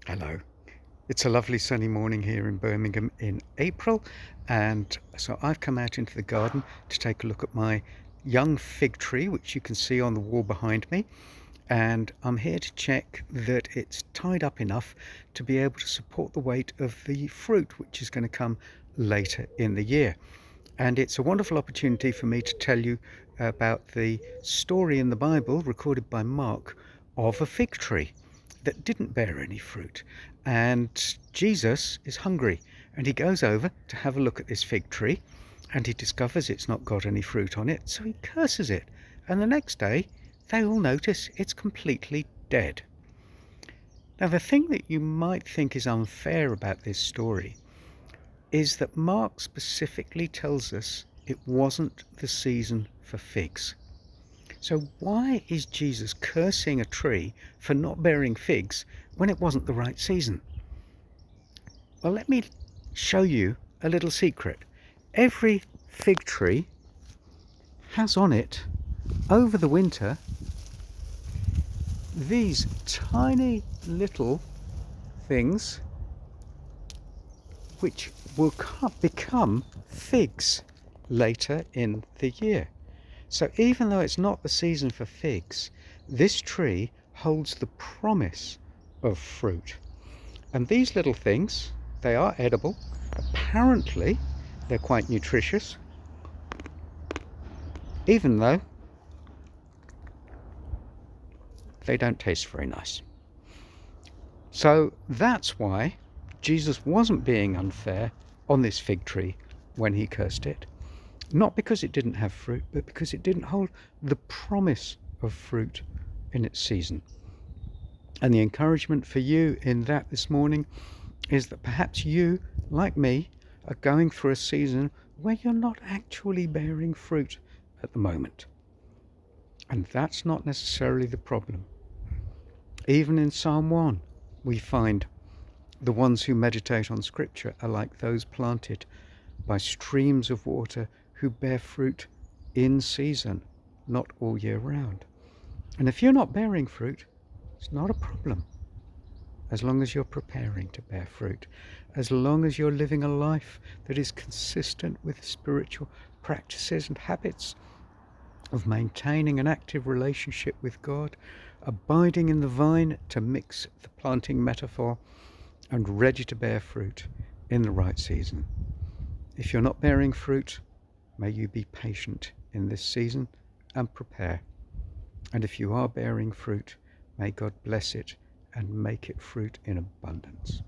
Hello. It's a lovely sunny morning here in Birmingham in April, and so I've come out into the garden to take a look at my young fig tree, which you can see on the wall behind me, and I'm here to check that it's tied up enough to be able to support the weight of the fruit, which is going to come later in the year. And it's a wonderful opportunity for me to tell you about the story in the Bible recorded by Mark of a fig tree that didn't bear any fruit. And Jesus is hungry and he goes over to have a look at this fig tree and he discovers it's not got any fruit on it, so he curses it. And the next day, they all notice it's completely dead. Now, the thing that you might think is unfair about this story is that Mark specifically tells us it wasn't the season for figs. So why is Jesus cursing a tree for not bearing figs when it wasn't the right season? Well, let me show you a little secret. Every fig tree has on it, over the winter, these tiny little things which will become figs later in the year. So even though it's not the season for figs, this tree holds the promise of fruit. And these little things, they are edible. Apparently, they're quite nutritious, even though they don't taste very nice. So that's why Jesus wasn't being unfair on this fig tree when he cursed it. Not because it didn't have fruit, but because it didn't hold the promise of fruit in its season. And the encouragement for you in that this morning is that perhaps you, like me, are going through a season where you're not actually bearing fruit at the moment. And that's not necessarily the problem. Even in Psalm 1, we find the ones who meditate on Scripture are like those planted by streams of water who bear fruit in season, not all year round. And if you're not bearing fruit, it's not a problem. As long as you're preparing to bear fruit, as long as you're living a life that is consistent with spiritual practices and habits of maintaining an active relationship with God, abiding in the vine to mix the planting metaphor, and ready to bear fruit in the right season. If you're not bearing fruit, may you be patient in this season and prepare. And if you are bearing fruit, may God bless it and make it fruit in abundance.